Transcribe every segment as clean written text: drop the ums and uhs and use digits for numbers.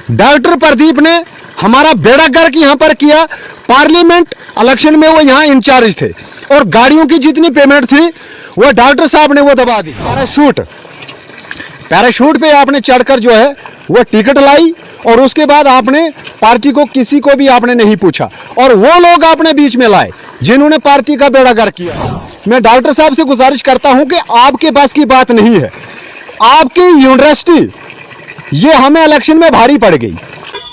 Doctor Pradeep ने हमारा बेड़ा गर्क यहाँ पर किया। पार्लियामेंट इलेक्शन में वो यहाँ इंचार्ज थे और गाड़ियों की जितनी पेमेंट थी वो डॉक्टर साहब ने वो दबा दी। पैराशूट पे आपने चढ़कर जो है वो टिकट लाई और उसके बाद आपने पार्टी को किसी को भी आपने नहीं पूछा और वो लोग आपने बीच में लाए जिन्होंने पार्टी का बेड़ा गर्क किया। मैं डॉक्टर साहब से गुजारिश करता हूं कि आपके पास की बात नहीं है, आपकी यूनिवर्सिटी ये हमें इलेक्शन में भारी पड़ गई।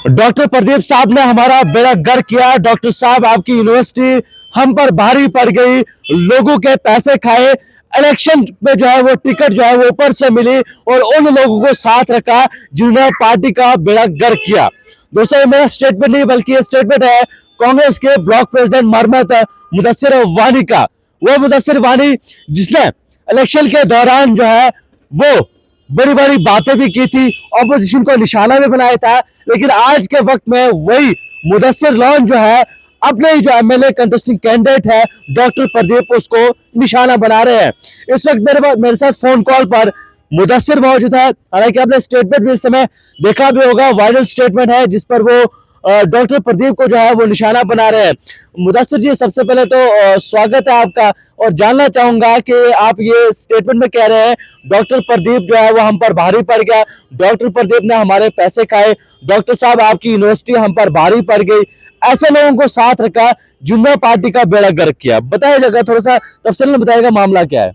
डॉक्टर प्रदीप साहब ने हमारा बेड़ा गर्क किया। डॉक्टर साहब, आपकी यूनिवर्सिटी हम पर भारी पड़ गई, लोगों के पैसे खाए, इलेक्शन में जो है वो टिकट जो है वो ऊपर से मिली और उन लोगों को साथ रखा जिन्होंने पार्टी का बेड़ा गर्क किया। दोस्तों, ये मेरा स्टेटमेंट नहीं बल्कि ये स्टेटमेंट है कांग्रेस के ब्लॉक प्रेसिडेंट मरमत मुदस्सिर वानी का। वो मुदस्सिर वानी जिसने इलेक्शन के दौरान जो है वो बड़ी बड़ी बातें भी की थी, ऑपोजिशन को निशाना भी बनाया था, लेकिन आज के वक्त में वही मुदस्सिर लॉन जो है अपने ही जो एमएलए कंटेस्टिंग कैंडिडेट है डॉक्टर प्रदीप, उसको निशाना बना रहे हैं। इस वक्त मेरे साथ फोन कॉल पर मुदस्सिर मौजूद है। हालांकि आपने स्टेटमेंट भी इस समय देखा भी होगा, वायरल स्टेटमेंट है जिस पर वो डॉक्टर प्रदीप को जो है वो निशाना बना रहे हैं। मुदस्सिर जी, सबसे पहले तो स्वागत है आपका और जानना चाहूंगा कि आप ये स्टेटमेंट में कह रहे हैं डॉक्टर प्रदीप जो है वो हम पर भारी पड़ गया, डॉक्टर प्रदीप ने हमारे पैसे खाए, डॉक्टर साहब आपकी यूनिवर्सिटी हम पर भारी पड़ गई, ऐसे लोगों को साथ रखा जिन्होंने पार्टी का बेड़ा गर्क किया। बताइएगा, थोड़ा सा तफसील में बताइएगा मामला क्या है।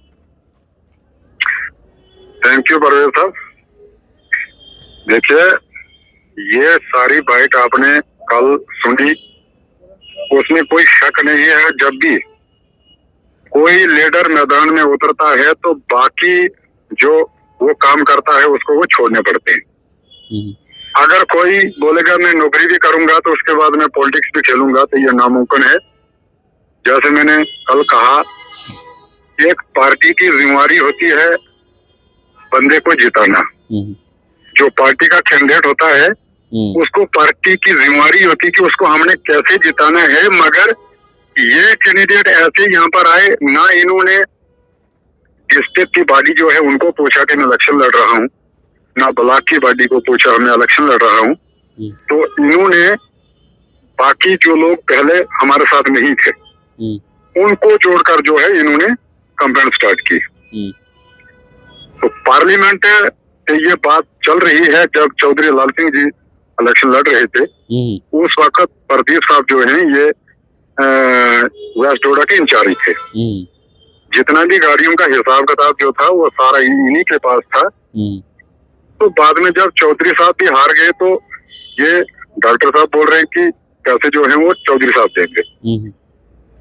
थैंक यू परवेज साहब। देखिए, ये सारी बाइट आपने कल सुनी, उसमें कोई शक नहीं है। जब भी कोई लीडर मैदान में उतरता है तो बाकी जो वो काम करता है उसको वो छोड़ने पड़ते हैं। अगर कोई बोलेगा मैं नौकरी भी करूंगा तो उसके बाद मैं पॉलिटिक्स भी खेलूंगा तो ये नामुमकिन है। जैसे मैंने कल कहा, एक पार्टी की जिम्मेदारी होती है बंदे को जिताना। जो पार्टी का कैंडिडेट होता है उसको पार्टी की जिम्मेदारी होती है कि उसको हमने कैसे जिताना है। मगर ये कैंडिडेट ऐसे यहाँ पर आए, ना इन्होंने स्टेट की बॉडी जो है उनको पूछा कि मैं इलेक्शन लड़ रहा हूँ, ना ब्लॉक की बॉडी को पूछा मैं इलेक्शन लड़ रहा हूँ। तो इन्होंने बाकी जो लोग पहले हमारे साथ नहीं थे उनको जोड़कर जो है इन्होंने कंपेन स्टार्ट की। तो पार्लियामेंट ये बात चल रही है, जब चौधरी लाल सिंह जी इलेक्शन लड़ रहे थे उस वक्त प्रदीप साहब जो हैं ये वेस्ट डोडा के इंचार्ज थे। जितना भी गाड़ियों का हिसाब किताब जो था वो सारा इन्हीं के पास था। तो बाद में जब चौधरी साहब भी हार गए तो ये डॉक्टर साहब बोल रहे हैं कि पैसे जो हैं वो चौधरी साहब देंगे।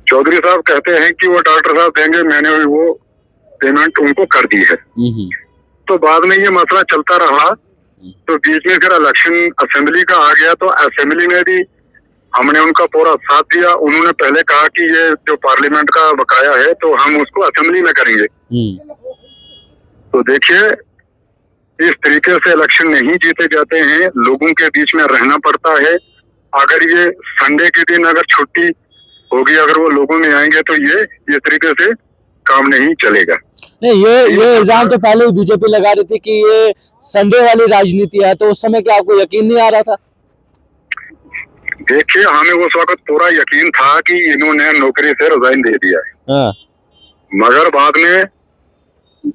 चौधरी साहब कहते हैं कि वो डॉक्टर साहब देंगे, मैंने वो पेमेंट उनको कर दी है। तो बाद में ये मसला चलता रहा, तो बीच में फिर इलेक्शन असेंबली का आ गया। तो असेंबली में भी हमने उनका पूरा साथ दिया। उन्होंने पहले कहा कि ये जो पार्लियामेंट का बकाया है तो हम उसको असेंबली में करेंगे। तो देखिए, इस तरीके से इलेक्शन नहीं जीते जाते हैं, लोगों के बीच में रहना पड़ता है। अगर ये संडे के दिन अगर छुट्टी होगी, अगर वो लोगों में आएंगे तो ये तरीके से काम नहीं चलेगा। नहीं, ये इल्जाम तो पहले बीजेपी लगा रही थी कि ये संडे वाली राजनीति है, तो उस समय क्या आपको यकीन नहीं आ रहा था? देखिए, हमें उस वक्त पूरा यकीन था कि इन्होंने नौकरी से रिजाइन दे दिया है। मगर बाद में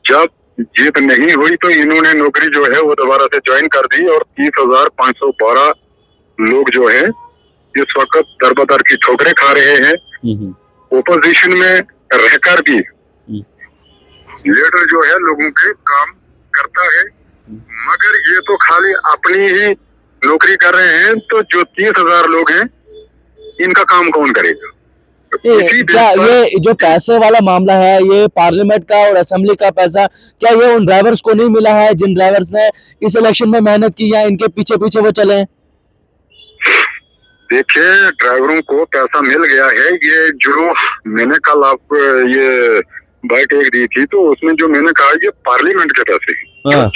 जब जीत नहीं हुई तो इन्होंने नौकरी जो है वो दोबारा से ज्वाइन कर दी और 30,512 लोग जो है इस वक्त दरबदर की ठोकरें खा रहे हैं। ओपोजिशन में रहकर भी लीडर जो है लोगों पे काम करता है, मगर ये तो खाली अपनी ही नौकरी कर रहे हैं। तो जो 30,000 लोग हैं इनका काम कौन करेगा? क्या ये जो पैसे वाला मामला है, ये पार्लियामेंट का और असेंबली का पैसा क्या ये उन ड्राइवर्स को नहीं मिला है जिन ड्राइवर्स ने इस इलेक्शन में मेहनत की, या इनके पीछे पीछे वो चले हैं? देखिए, ड्राइवरों को पैसा मिल गया है। ये जो मैंने कल आपको ये बाइट एक दी थी तो उसमें जो मैंने कहा ये पार्लियामेंट के पैसे जो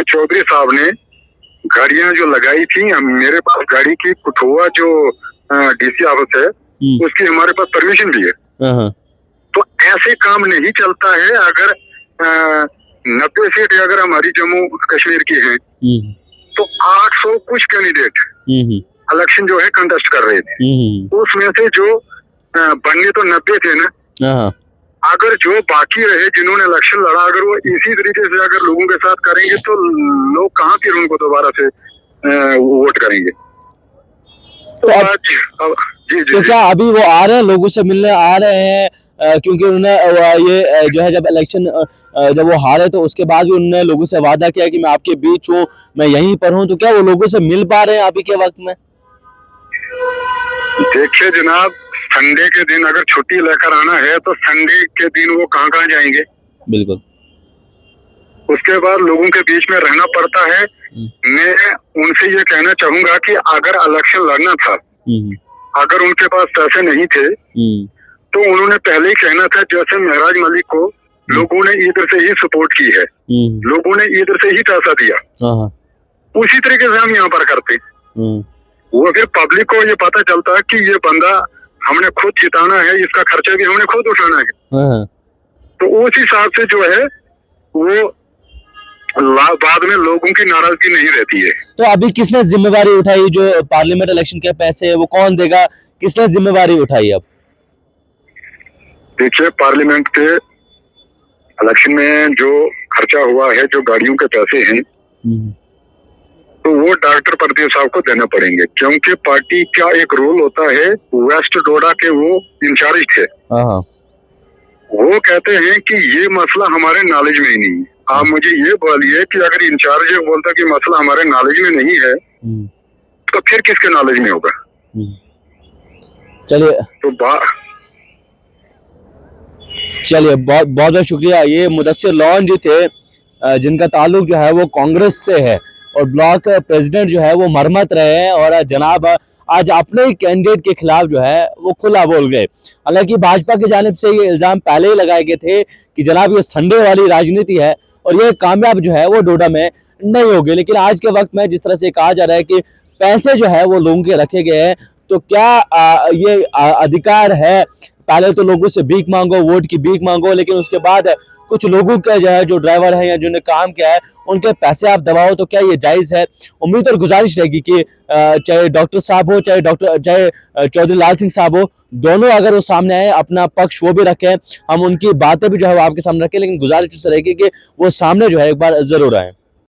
चौधरी साहब ने गाड़ियां जो लगाई थी, मेरे पास गाड़ी की कुठुआ जो डीसी ऑफिस है उसकी हमारे पास परमिशन भी है। तो ऐसे काम नहीं चलता है। अगर 90 सीट अगर हमारी जम्मू कश्मीर की है तो 800 100 कुछ कैंडिडेट हम्म, इलेक्शन जो है कंटेस्ट कर रहे थे। उसमें से जो बनने तो 90 थे ना, हाँ, अगर जो बाकी रहे जिन्होंने इलेक्शन लड़ा, अगर वो इसी तरीके से अगर लोगों के साथ करेंगे तो लोग कहाँ फिर उनको दोबारा से वोट करेंगे। तो अब जी जी तो क्या अभी वो आ रहे हैं, लोगों से मिलने आ रहे हैं? क्योंकि उन्होंने ये जो है जब इलेक्शन जब वो हारे तो उसके बाद भी उन्होंने लोगों से वादा किया कि मैं आपके बीच हूँ, मैं यहीं पर हूँ, तो क्या वो लोगों से मिल पा रहे हैं अभी के वक्त में? देखिए जनाब, संडे के दिन अगर छुट्टी लेकर आना है तो संडे के दिन वो कहाँ कहाँ जाएंगे। बिल्कुल। उसके बाद लोगों के बीच में रहना पड़ता है। मैं उनसे ये कहना चाहूंगा कि अगर इलेक्शन लड़ना था, अगर उनके पास पैसे नहीं थे तो उन्होंने पहले ही कहना था। जैसे महराज मलिक को लोगों ने इधर से ही सपोर्ट की है, लोगों ने इधर से ही पैसा दिया, उसी तरीके से हम यहाँ पर करते। वो फिर पब्लिक को ये पता चलता है कि ये बंदा हमने खुद जिताना है, इसका खर्चा भी हमने खुद उठाना है, तो उस हिसाब से जो है वो बाद में लोगों की नाराजगी नहीं रहती है। तो अभी किसने जिम्मेवारी उठाई? जो पार्लियामेंट इलेक्शन के पैसे है वो कौन देगा? किसने जिम्मेवारी उठाई? अब देखिए, पार्लियामेंट के इलेक्शन में जो खर्चा हुआ है, जो गाड़ियों के पैसे हैं, तो वो डॉक्टर प्रदीप साहब को देना पड़ेंगे, क्योंकि पार्टी का एक रोल होता है। वेस्ट डोडा के वो इंचार्ज थे, वो कहते हैं कि ये मसला हमारे नॉलेज में ही नहीं है। आप मुझे ये बोलिए कि अगर इंचार्ज बोलता कि मसला हमारे नॉलेज में नहीं है तो फिर किसके नॉलेज में होगा? चलिए तो चलिए बहुत बहुत शुक्रिया। ये मुदस्सिर लॉन जी थे, जिनका ताल्लुक जो है वो कांग्रेस से है और ब्लॉक प्रेसिडेंट जो है वो मरमत रहे हैं, और जनाब आज अपने ही कैंडिडेट के खिलाफ जो है वो खुला बोल गए। हालांकि भाजपा की जानिब से ये इल्जाम पहले ही लगाए गए थे कि जनाब ये संडे वाली राजनीति है और ये कामयाब जो है वो डोडा में नहीं होगी, लेकिन आज के वक्त में जिस तरह से कहा जा रहा है कि पैसे जो है वो लोगों के रखे गए हैं, तो क्या ये अधिकार है? पहले तो लोगों से भीख मांगो, वोट की भीख मांगो, लेकिन उसके बाद कुछ लोगों का जो है, जो ड्राइवर है या जिन्होंने काम किया है, उनके पैसे आप दबाओ, तो क्या ये जायज है? उम्मीद और गुजारिश रहेगी कि चाहे डॉक्टर साहब हो, चाहे चौधरी लाल सिंह साहब हो, दोनों अगर वो सामने आए, अपना पक्ष वो भी रखें, हम उनकी बातें भी जो है वो आपके सामने रखें, लेकिन गुजारिश उससे रहेगी कि वो सामने जो है एक बार जरूर आए।